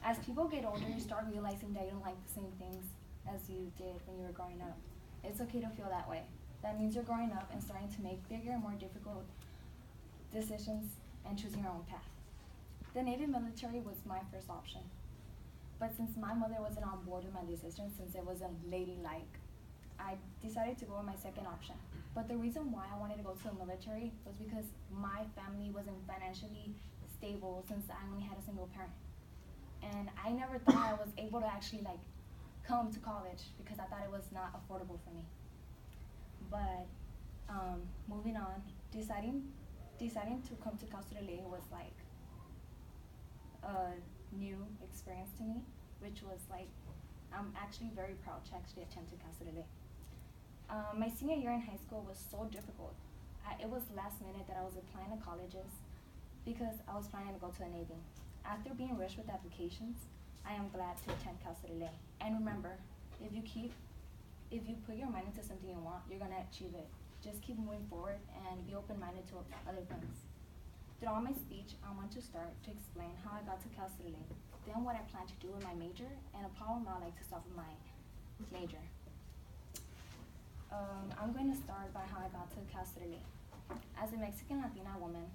As people get older, you start realizing that you don't like the same things as you did when you were growing up. It's okay to feel that way. That means you're growing up and starting to make bigger, more difficult decisions and choosing your own path. The Navy military was my first option. But since my mother wasn't on board with my decision, since it wasn't ladylike, I decided to go with my second option. But the reason why I wanted to go to the military was because my family wasn't financially stable since I only had a single parent. And I never thought I was able to actually come to college because I thought it was not affordable for me. But moving on, deciding to come to Cal State LA was like a new experience to me, which was like, I'm actually very proud to actually attend to Cal State LA. My senior year in high school was so difficult. It was last minute that I was applying to colleges because I was planning to go to the Navy. After being rushed with applications, I am glad to attend Cal State LA. And remember, if you put your mind into something you want, you're gonna achieve it. Just keep moving forward and be open-minded to other things. Throughout my speech, I want to start to explain how I got to Cal State LA, then what I plan to do with my major, and a problem I like to solve with my major. I'm going to start by how I got to Cal State LA. As a Mexican Latina woman,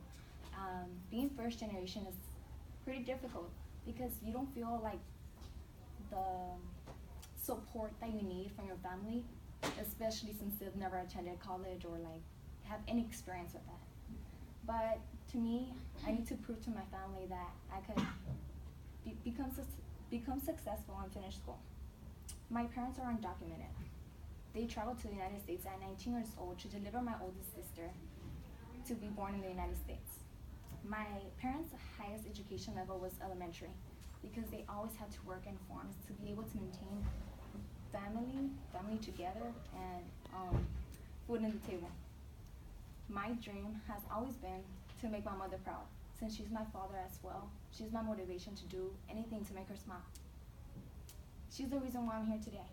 being first generation is pretty difficult because you don't feel like the support that you need from your family, especially since they've never attended college or have any experience with that. But to me, I need to prove to my family that I could become successful and finish school. My parents are undocumented. They traveled to the United States at 19 years old to deliver my oldest sister to be born in the United States. My parents' highest education level was elementary because they always had to work in farms to be able to maintain family together and food on the table. My dream has always been to make my mother proud. Since she's my father as well, she's my motivation to do anything to make her smile. She's the reason why I'm here today.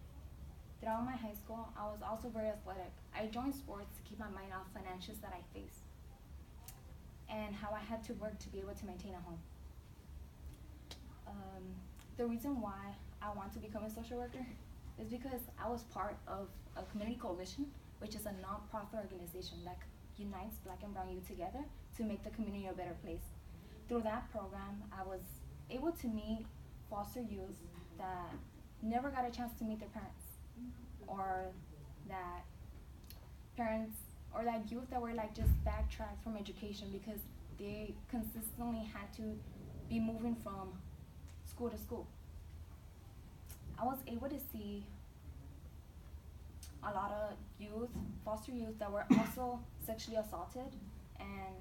Throughout my high school, I was also very athletic. I joined sports to keep my mind off financials that I faced and how I had to work to be able to maintain a home. The reason why I want to become a social worker is because I was part of a community coalition, which is a non-profit organization that unites Black and brown youth together to make the community a better place. Through that program, I was able to meet foster youth that never got a chance to meet their parents, or that youth that were just backtracked from education because they consistently had to be moving from school to school. I was able to see a lot of youth, foster youth, that were also sexually assaulted, and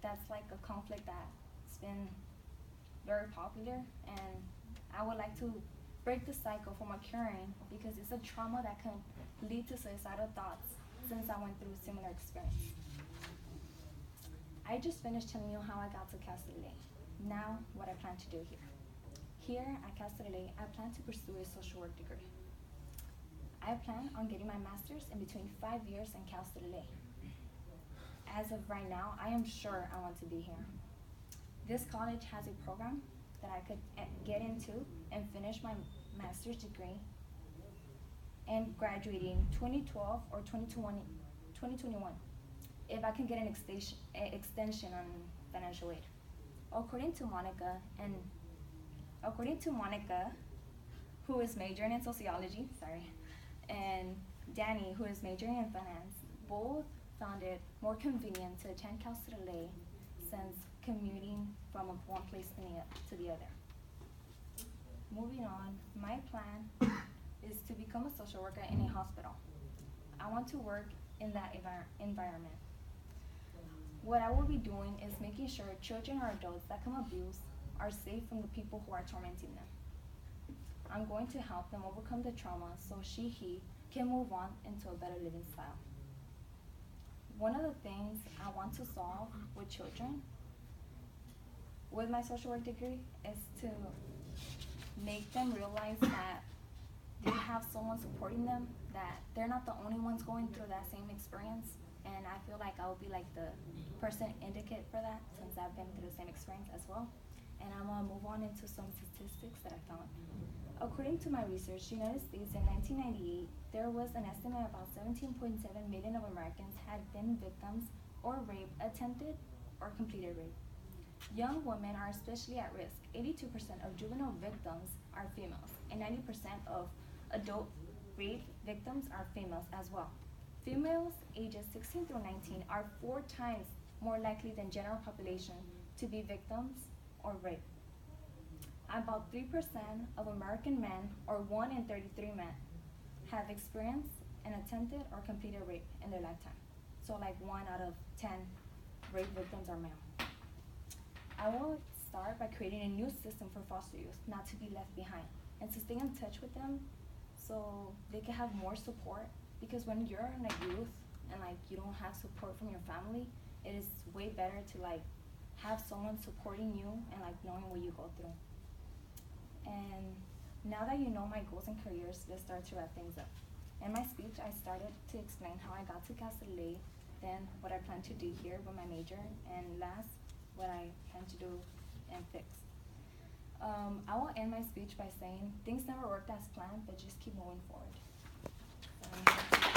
that's like a conflict that's been very popular, and I would like to break the cycle from occurring because it's a trauma that can lead to suicidal thoughts since I went through a similar experience. I just finished telling you how I got to Cal State LA. Now, what I plan to do here. Here at Cal State LA, I plan to pursue a social work degree. I plan on getting my master's in between 5 years in Cal State LA. As of right now, I am sure I want to be here. This college has a program that I could get into and finish my master's degree and graduating 2012 or 2021 if I can get an extension on financial aid. According to Monica, who is majoring in sociology, and Danny, who is majoring in finance, both found it more convenient to attend Cal State LA since commuting from one place to the other. Moving on, my plan is to become a social worker in a hospital. I want to work in that environment. What I will be doing is making sure children or adults that come abused are safe from the people who are tormenting them. I'm going to help them overcome the trauma so he can move on into a better living style. One of the things I want to solve with children with my social work degree is to make them realize that they have someone supporting them, that they're not the only ones going through that same experience, and I feel like I will be like the person indicate for that since I've been through the same experience as well. and I'm gonna move on into some statistics that I found. According to my research, United States in 1998, there was an estimate about 17.7 million of Americans had been victims or rape, attempted or completed rape. Young women are especially at risk. 82% of juvenile victims are females, and 90% of adult rape victims are females as well. Females ages 16 through 19 are 4 times more likely than general population to be victims or rape. About 3% of American men, or 1 in 33 men, have experienced an attempted or completed rape in their lifetime. So like 1 out of 10 rape victims are male. I will start by creating a new system for foster youth not to be left behind and to stay in touch with them so they can have more support, because when you're in a youth and like you don't have support from your family, it is way better to like have someone supporting you and like knowing what you go through. And now that you know my goals and careers, let's start to wrap things up. In my speech, I started to explain how I got to Castellet, then what I plan to do here with my major, and last, what I plan to do and fix. I will end my speech by saying things never worked as planned, but just keep moving forward.